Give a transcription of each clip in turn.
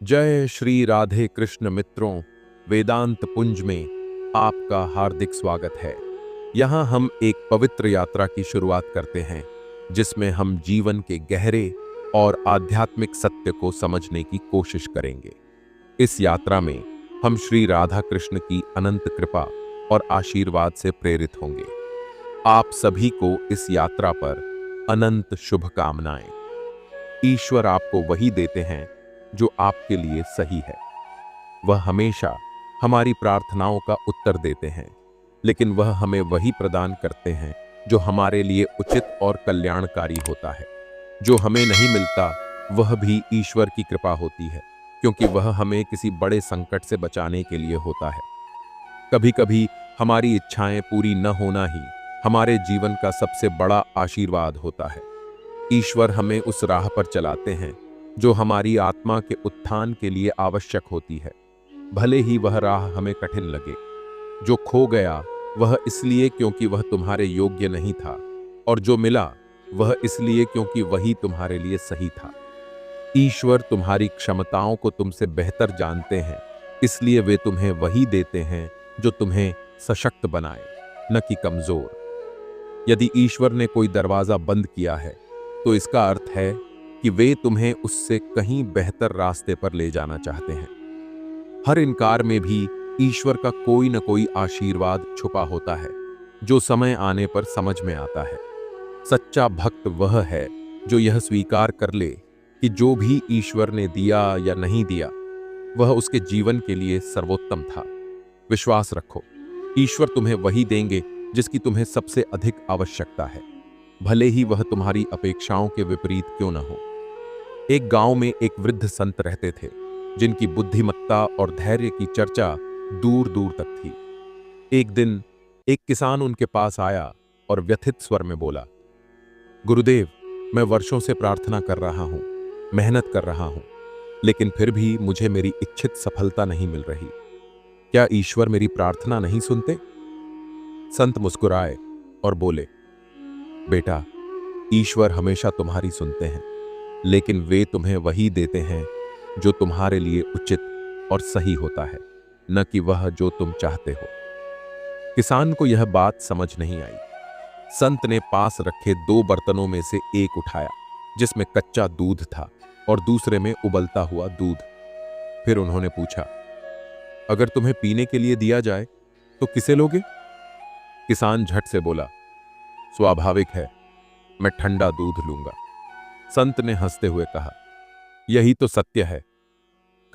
जय श्री राधे कृष्ण मित्रों, वेदांत पुंज में आपका हार्दिक स्वागत है। यहाँ हम एक पवित्र यात्रा की शुरुआत करते हैं जिसमें हम जीवन के गहरे और आध्यात्मिक सत्य को समझने की कोशिश करेंगे। इस यात्रा में हम श्री राधा कृष्ण की अनंत कृपा और आशीर्वाद से प्रेरित होंगे। आप सभी को इस यात्रा पर अनंत शुभकामनाएं। ईश्वर आपको वही देते हैं जो आपके लिए सही है। वह हमेशा हमारी प्रार्थनाओं का उत्तर देते हैं, लेकिन वह हमें वही प्रदान करते हैं जो हमारे लिए उचित और कल्याणकारी होता है। जो हमें नहीं मिलता वह भी ईश्वर की कृपा होती है, क्योंकि वह हमें किसी बड़े संकट से बचाने के लिए होता है। कभी कभी हमारी इच्छाएं पूरी न होना ही हमारे जीवन का सबसे बड़ा आशीर्वाद होता है। ईश्वर हमें उस राह पर चलाते हैं जो हमारी आत्मा के उत्थान के लिए आवश्यक होती है, भले ही वह राह हमें कठिन लगे। जो खो गया वह इसलिए क्योंकि वह तुम्हारे योग्य नहीं था, और जो मिला वह इसलिए क्योंकि वही तुम्हारे लिए सही था। ईश्वर तुम्हारी क्षमताओं को तुमसे बेहतर जानते हैं, इसलिए वे तुम्हें वही देते हैं जो तुम्हें सशक्त बनाए, न कि कमजोर। यदि ईश्वर ने कोई दरवाजा बंद किया है तो इसका अर्थ है कि वे तुम्हें उससे कहीं बेहतर रास्ते पर ले जाना चाहते हैं। हर इनकार में भी ईश्वर का कोई न कोई आशीर्वाद छुपा होता है जो समय आने पर समझ में आता है। सच्चा भक्त वह है जो यह स्वीकार कर ले कि जो भी ईश्वर ने दिया या नहीं दिया वह उसके जीवन के लिए सर्वोत्तम था। विश्वास रखो, ईश्वर तुम्हें वही देंगे जिसकी तुम्हें सबसे अधिक आवश्यकता है, भले ही वह तुम्हारी अपेक्षाओं के विपरीत क्यों न हो। एक गांव में एक वृद्ध संत रहते थे जिनकी बुद्धिमत्ता और धैर्य की चर्चा दूर दूर तक थी। एक दिन एक किसान उनके पास आया और व्यथित स्वर में बोला, गुरुदेव, मैं वर्षों से प्रार्थना कर रहा हूं, मेहनत कर रहा हूं, लेकिन फिर भी मुझे मेरी इच्छित सफलता नहीं मिल रही। क्या ईश्वर मेरी प्रार्थना नहीं सुनते? संत मुस्कुराए और बोले, बेटा, ईश्वर हमेशा तुम्हारी सुनते हैं, लेकिन वे तुम्हें वही देते हैं जो तुम्हारे लिए उचित और सही होता है, न कि वह जो तुम चाहते हो। किसान को यह बात समझ नहीं आई। संत ने पास रखे 2 बर्तनों में से एक उठाया जिसमें कच्चा दूध था और दूसरे में उबलता हुआ दूध। फिर उन्होंने पूछा, अगर तुम्हें पीने के लिए दिया जाए तो किसे लोगे? किसान झट से बोला, स्वाभाविक है, मैं ठंडा दूध लूंगा। संत ने हंसते हुए कहा, यही तो सत्य है।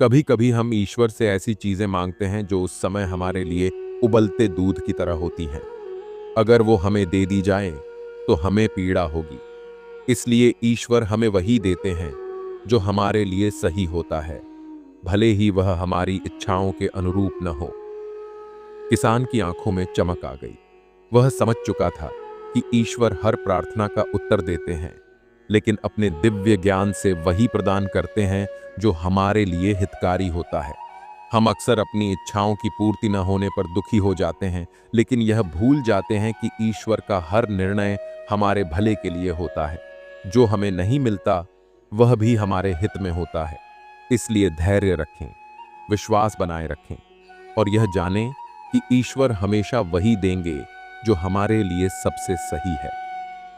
कभी कभी हम ईश्वर से ऐसी चीजें मांगते हैं जो उस समय हमारे लिए उबलते दूध की तरह होती हैं। अगर वो हमें दे दी जाए तो हमें पीड़ा होगी। इसलिए ईश्वर हमें वही देते हैं जो हमारे लिए सही होता है, भले ही वह हमारी इच्छाओं के अनुरूप न हो। किसान की आंखों में चमक आ गई। वह समझ चुका था कि ईश्वर हर प्रार्थना का उत्तर देते हैं, लेकिन अपने दिव्य ज्ञान से वही प्रदान करते हैं जो हमारे लिए हितकारी होता है। हम अक्सर अपनी इच्छाओं की पूर्ति न होने पर दुखी हो जाते हैं, लेकिन यह भूल जाते हैं कि ईश्वर का हर निर्णय हमारे भले के लिए होता है। जो हमें नहीं मिलता वह भी हमारे हित में होता है। इसलिए धैर्य रखें, विश्वास बनाए रखें और यह जानें कि ईश्वर हमेशा वही देंगे जो हमारे लिए सबसे सही है।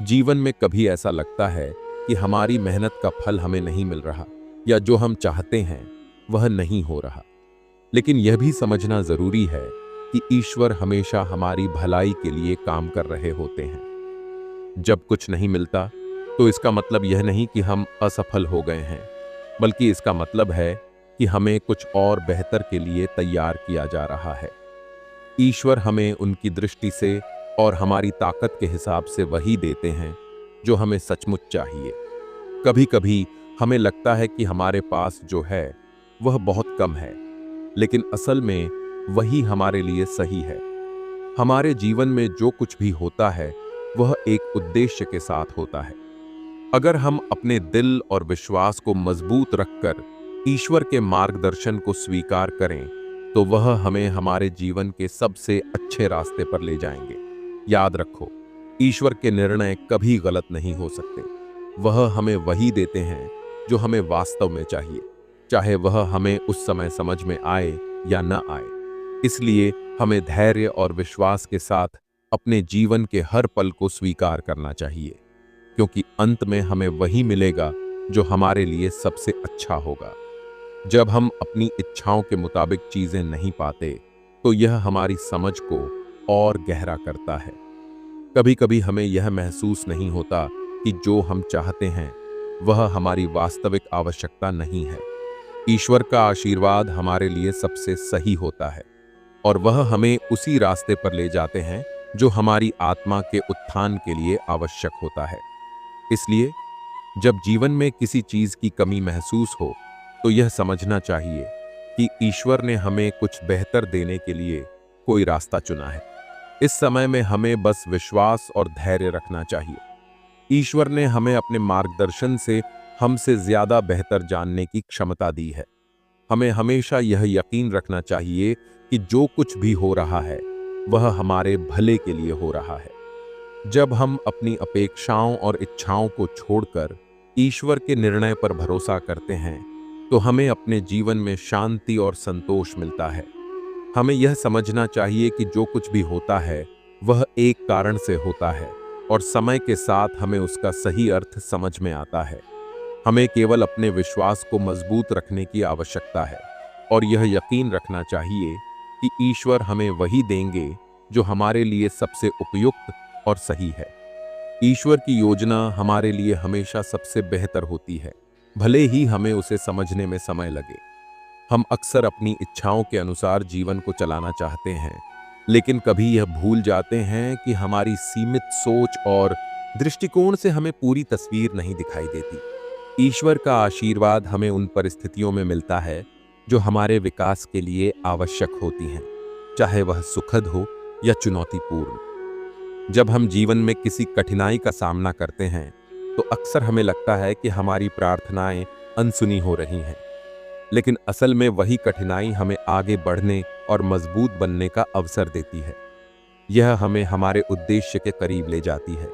जीवन में कभी ऐसा लगता है कि हमारी मेहनत का फल हमें नहीं मिल रहा, या जो हम चाहते हैं वह नहीं हो रहा, लेकिन यह भी समझना जरूरी है कि ईश्वर हमेशा हमारी भलाई के लिए काम कर रहे होते हैं। जब कुछ नहीं मिलता तो इसका मतलब यह नहीं कि हम असफल हो गए हैं, बल्कि इसका मतलब है कि हमें कुछ और बेहतर के लिए तैयार किया जा रहा है। ईश्वर हमें उनकी दृष्टि से और हमारी ताकत के हिसाब से वही देते हैं जो हमें सचमुच चाहिए। कभी कभी हमें लगता है कि हमारे पास जो है वह बहुत कम है, लेकिन असल में वही हमारे लिए सही है। हमारे जीवन में जो कुछ भी होता है वह एक उद्देश्य के साथ होता है। अगर हम अपने दिल और विश्वास को मजबूत रखकर ईश्वर के मार्गदर्शन को स्वीकार करें तो वह हमें हमारे जीवन के सबसे अच्छे रास्ते पर ले जाएंगे। याद रखो, ईश्वर के निर्णय कभी गलत नहीं हो सकते। वह हमें वही देते हैं जो हमें वास्तव में चाहिए। चाहे वह हमें उस समय समझ में आए या न आए। इसलिए हमें धैर्य और विश्वास के साथ अपने जीवन के हर पल को स्वीकार करना चाहिए, क्योंकि अंत में हमें वही मिलेगा जो हमारे लिए सबसे अच्छा होगा। जब हम अपनी इच्छाओं के मुताबिक चीजें नहीं पाते, तो यह हमारी समझ को और गहरा करता है। कभी कभी हमें यह महसूस नहीं होता कि जो हम चाहते हैं वह हमारी वास्तविक आवश्यकता नहीं है। ईश्वर का आशीर्वाद हमारे लिए सबसे सही होता है और वह हमें उसी रास्ते पर ले जाते हैं जो हमारी आत्मा के उत्थान के लिए आवश्यक होता है। इसलिए जब जीवन में किसी चीज की कमी महसूस हो, तो यह समझना चाहिए कि ईश्वर ने हमें कुछ बेहतर देने के लिए कोई रास्ता चुना है। इस समय में हमें बस विश्वास और धैर्य रखना चाहिए। ईश्वर ने हमें अपने मार्गदर्शन से हमसे ज्यादा बेहतर जानने की क्षमता दी है। हमें हमेशा यह यकीन रखना चाहिए कि जो कुछ भी हो रहा है वह हमारे भले के लिए हो रहा है। जब हम अपनी अपेक्षाओं और इच्छाओं को छोड़कर ईश्वर के निर्णय पर भरोसा करते हैं, तो हमें अपने जीवन में शांति और संतोष मिलता है। हमें यह समझना चाहिए कि जो कुछ भी होता है वह एक कारण से होता है और समय के साथ हमें उसका सही अर्थ समझ में आता है। हमें केवल अपने विश्वास को मजबूत रखने की आवश्यकता है और यह यकीन रखना चाहिए कि ईश्वर हमें वही देंगे जो हमारे लिए सबसे उपयुक्त और सही है। ईश्वर की योजना हमारे लिए हमेशा सबसे बेहतर होती है, भले ही हमें उसे समझने में समय लगे। हम अक्सर अपनी इच्छाओं के अनुसार जीवन को चलाना चाहते हैं, लेकिन कभी यह भूल जाते हैं कि हमारी सीमित सोच और दृष्टिकोण से हमें पूरी तस्वीर नहीं दिखाई देती। ईश्वर का आशीर्वाद हमें उन परिस्थितियों में मिलता है जो हमारे विकास के लिए आवश्यक होती हैं, चाहे वह सुखद हो या चुनौतीपूर्ण। जब हम जीवन में किसी कठिनाई का सामना करते हैं, तो अक्सर हमें लगता है कि हमारी प्रार्थनाएं अनसुनी हो रही हैं, लेकिन असल में वही कठिनाई हमें आगे बढ़ने और मजबूत बनने का अवसर देती है। यह हमें हमारे उद्देश्य के करीब ले जाती है।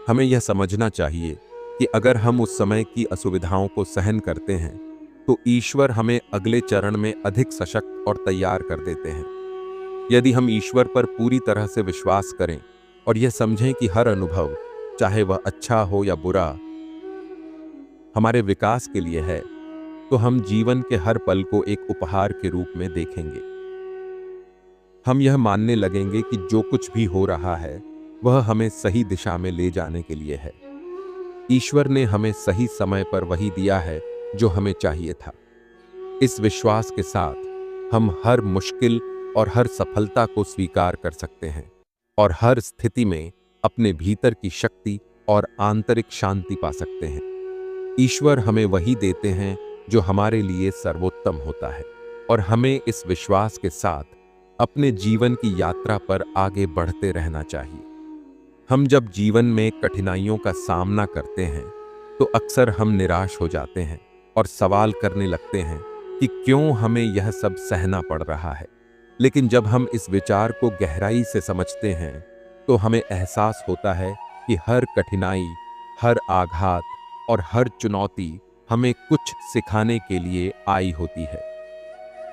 हमें यह समझना चाहिए कि अगर हम उस समय की असुविधाओं को सहन करते हैं, तो ईश्वर हमें अगले चरण में अधिक सशक्त और तैयार कर देते हैं। यदि हम ईश्वर पर पूरी तरह से विश्वास करें और यह समझें कि हर अनुभव, चाहे वह अच्छा हो या बुरा, हमारे विकास के लिए है, तो हम जीवन के हर पल को एक उपहार के रूप में देखेंगे। हम यह मानने लगेंगे कि जो कुछ भी हो रहा है वह हमें सही दिशा में ले जाने के लिए है। ईश्वर ने हमें सही समय पर वही दिया है जो हमें चाहिए था। इस विश्वास के साथ हम हर मुश्किल और हर सफलता को स्वीकार कर सकते हैं और हर स्थिति में अपने भीतर की शक्ति और आंतरिक शांति पा सकते हैं। ईश्वर हमें वही देते हैं जो हमारे लिए सर्वोत्तम होता है और हमें इस विश्वास के साथ अपने जीवन की यात्रा पर आगे बढ़ते रहना चाहिए। हम जब जीवन में कठिनाइयों का सामना करते हैं, तो अक्सर हम निराश हो जाते हैं और सवाल करने लगते हैं कि क्यों हमें यह सब सहना पड़ रहा है। लेकिन जब हम इस विचार को गहराई से समझते हैं, तो हमें एहसास होता है कि हर कठिनाई, हर आघात और हर चुनौती हमें कुछ सिखाने के लिए आई होती है।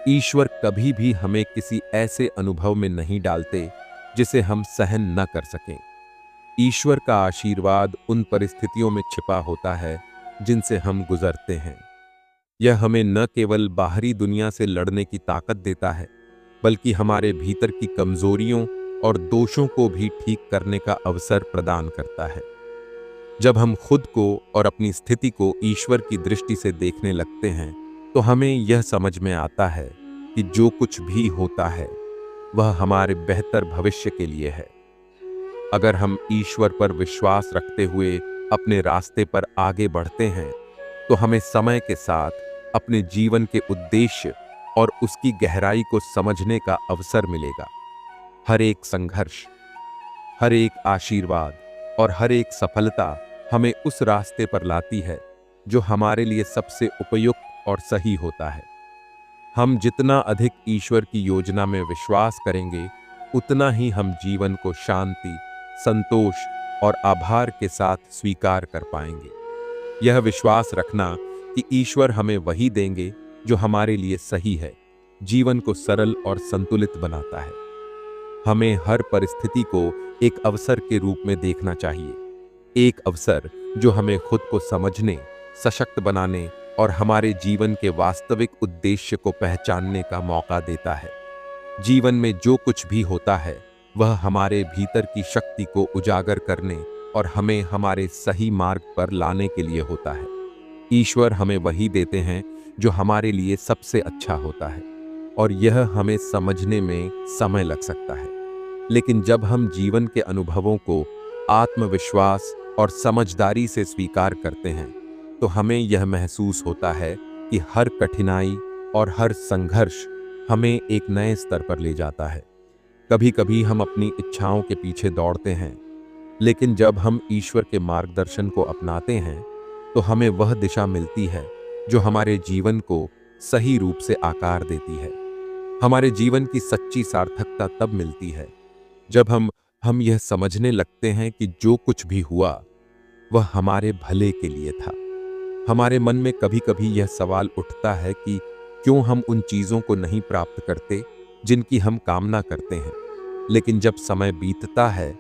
ईश्वर कभी भी हमें किसी ऐसे अनुभव में नहीं डालते जिसे हम सहन न कर सकें। ईश्वर का आशीर्वाद उन परिस्थितियों में छिपा होता है जिनसे हम गुजरते हैं। यह हमें न केवल बाहरी दुनिया से लड़ने की ताकत देता है, बल्कि हमारे भीतर की कमजोरियों और दोषों को भी ठीक करने का अवसर प्रदान करता है। जब हम खुद को और अपनी स्थिति को ईश्वर की दृष्टि से देखने लगते हैं, तो हमें यह समझ में आता है कि जो कुछ भी होता है वह हमारे बेहतर भविष्य के लिए है। अगर हम ईश्वर पर विश्वास रखते हुए अपने रास्ते पर आगे बढ़ते हैं, तो हमें समय के साथ अपने जीवन के उद्देश्य और उसकी गहराई को समझने का अवसर मिलेगा। हर एक संघर्ष, हर एक आशीर्वाद और हर एक सफलता हमें उस रास्ते पर लाती है जो हमारे लिए सबसे उपयुक्त और सही होता है। हम जितना अधिक ईश्वर की योजना में विश्वास करेंगे, उतना ही हम जीवन को शांति, संतोष और आभार के साथ स्वीकार कर पाएंगे। यह विश्वास रखना कि ईश्वर हमें वही देंगे जो हमारे लिए सही है, जीवन को सरल और संतुलित बनाता है। हमें हर परिस्थिति को एक अवसर के रूप में देखना चाहिए, एक अवसर जो हमें खुद को समझने, सशक्त बनाने और हमारे जीवन के वास्तविक उद्देश्य को पहचानने का मौका देता है। जीवन में जो कुछ भी होता है वह हमारे भीतर की शक्ति को उजागर करने और हमें हमारे सही मार्ग पर लाने के लिए होता है। ईश्वर हमें वही देते हैं जो हमारे लिए सबसे अच्छा होता है, और यह हमें समझने में समय लग सकता है। लेकिन जब हम जीवन के अनुभवों को आत्मविश्वास और समझदारी से स्वीकार करते हैं तो हमें यह महसूस होता है कि हर कठिनाई और हर संघर्ष हमें एक नए स्तर पर ले जाता है। कभी कभी हम अपनी इच्छाओं के पीछे दौड़ते हैं, लेकिन जब हम ईश्वर के मार्गदर्शन को अपनाते हैं तो हमें वह दिशा मिलती है जो हमारे जीवन को सही रूप से आकार देती है। हमारे जीवन की सच्ची सार्थकता तब मिलती है जब हम यह समझने लगते हैं कि जो कुछ भी हुआ वह हमारे भले के लिए था। हमारे मन में कभी कभी यह सवाल उठता है कि क्यों हम उन चीज़ों को नहीं प्राप्त करते जिनकी हम कामना करते हैं, लेकिन जब समय बीतता है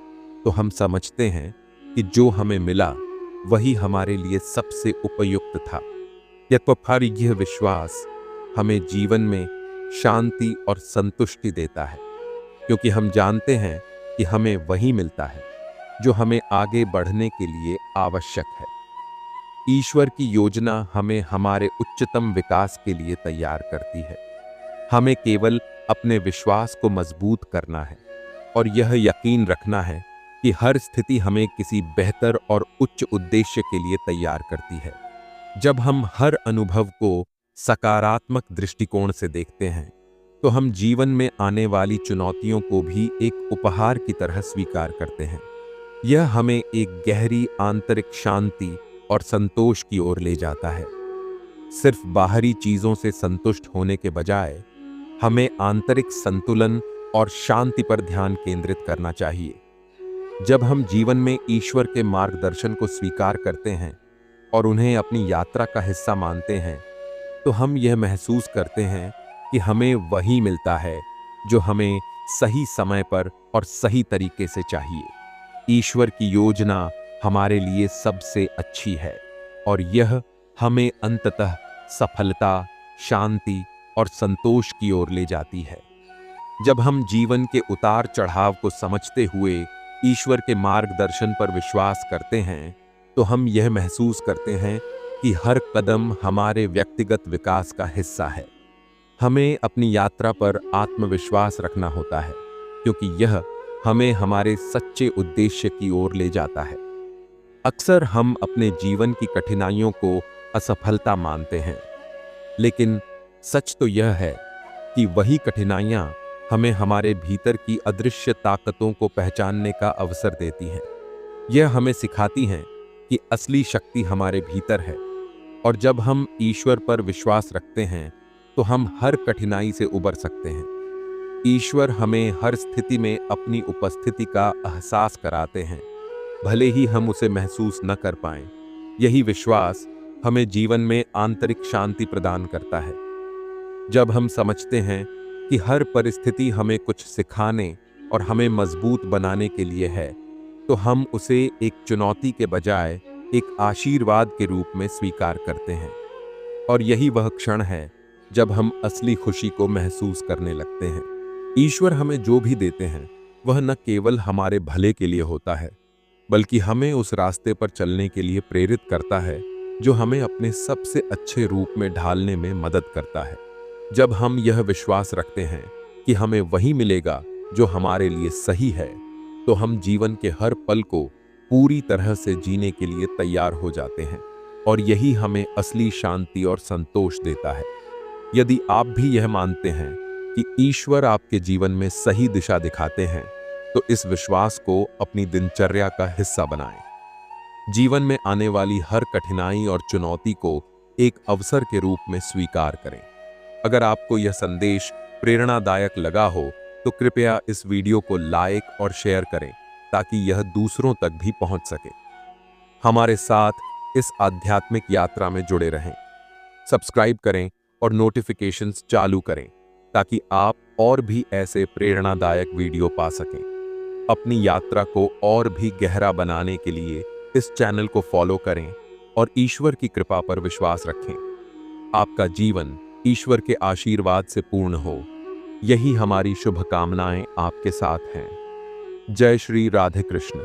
तो हम समझते हैं कि जो हमें मिला वही हमारे लिए सबसे उपयुक्त था। यह विश्वास हमें जीवन में शांति और संतुष्टि देता है, क्योंकि हम जानते हैं कि हमें वही मिलता है जो हमें आगे बढ़ने के लिए आवश्यक है। ईश्वर की योजना हमें हमारे उच्चतम विकास के लिए तैयार करती है। हमें केवल अपने विश्वास को मजबूत करना है और यह यकीन रखना है कि हर स्थिति हमें किसी बेहतर और उच्च उद्देश्य के लिए तैयार करती है। जब हम हर अनुभव को सकारात्मक दृष्टिकोण से देखते हैं तो हम जीवन में आने वाली चुनौतियों को भी एक उपहार की तरह स्वीकार करते हैं। यह हमें एक गहरी आंतरिक शांति और संतोष की ओर ले जाता है। सिर्फ बाहरी चीजों से संतुष्ट होने के बजाय हमें आंतरिक संतुलन और शांति पर ध्यान केंद्रित करना चाहिए। जब हम जीवन में ईश्वर के मार्गदर्शन को स्वीकार करते हैं और उन्हें अपनी यात्रा का हिस्सा मानते हैं तो हम यह महसूस करते हैं कि हमें वही मिलता है जो हमें सही समय पर और सही तरीके से चाहिए। ईश्वर की योजना हमारे लिए सबसे अच्छी है और यह हमें अंततः सफलता, शांति और संतोष की ओर ले जाती है। जब हम जीवन के उतार चढ़ाव को समझते हुए ईश्वर के मार्गदर्शन पर विश्वास करते हैं तो हम यह महसूस करते हैं कि हर कदम हमारे व्यक्तिगत विकास का हिस्सा है। हमें अपनी यात्रा पर आत्मविश्वास रखना होता है, क्योंकि यह हमें हमारे सच्चे उद्देश्य की ओर ले जाता है। अक्सर हम अपने जीवन की कठिनाइयों को असफलता मानते हैं, लेकिन सच तो यह है कि वही कठिनाइयां हमें हमारे भीतर की अदृश्य ताकतों को पहचानने का अवसर देती हैं। यह हमें सिखाती हैं कि असली शक्ति हमारे भीतर है, और जब हम ईश्वर पर विश्वास रखते हैं तो हम हर कठिनाई से उबर सकते हैं। ईश्वर हमें हर स्थिति में अपनी उपस्थिति का एहसास कराते हैं, भले ही हम उसे महसूस न कर पाएं। यही विश्वास हमें जीवन में आंतरिक शांति प्रदान करता है। जब हम समझते हैं कि हर परिस्थिति हमें कुछ सिखाने और हमें मजबूत बनाने के लिए है, तो हम उसे एक चुनौती के बजाय एक आशीर्वाद के रूप में स्वीकार करते हैं। और यही वह क्षण है जब हम असली खुशी को महसूस करने लगते हैं। ईश्वर हमें जो भी देते हैं वह न केवल हमारे भले के लिए होता है, बल्कि हमें उस रास्ते पर चलने के लिए प्रेरित करता है जो हमें अपने सबसे अच्छे रूप में ढालने में मदद करता है। जब हम यह विश्वास रखते हैं कि हमें वही मिलेगा जो हमारे लिए सही है, तो हम जीवन के हर पल को पूरी तरह से जीने के लिए तैयार हो जाते हैं, और यही हमें असली शांति और संतोष देता है। यदि आप भी यह मानते हैं कि ईश्वर आपके जीवन में सही दिशा दिखाते हैं, तो इस विश्वास को अपनी दिनचर्या का हिस्सा बनाएं। जीवन में आने वाली हर कठिनाई और चुनौती को एक अवसर के रूप में स्वीकार करें। अगर आपको यह संदेश प्रेरणादायक लगा हो तो कृपया इस वीडियो को लाइक और शेयर करें ताकि यह दूसरों तक भी पहुंच सके। हमारे साथ इस आध्यात्मिक यात्रा में जुड़े रहें। सब्सक्राइब करें और नोटिफिकेशंस चालू करें ताकि आप और भी ऐसे प्रेरणादायक वीडियो पा सकें। अपनी यात्रा को और भी गहरा बनाने के लिए इस चैनल को फॉलो करें और ईश्वर की कृपा पर विश्वास रखें। आपका जीवन ईश्वर के आशीर्वाद से पूर्ण हो, यही हमारी शुभकामनाएं आपके साथ हैं। जय श्री राधे कृष्ण।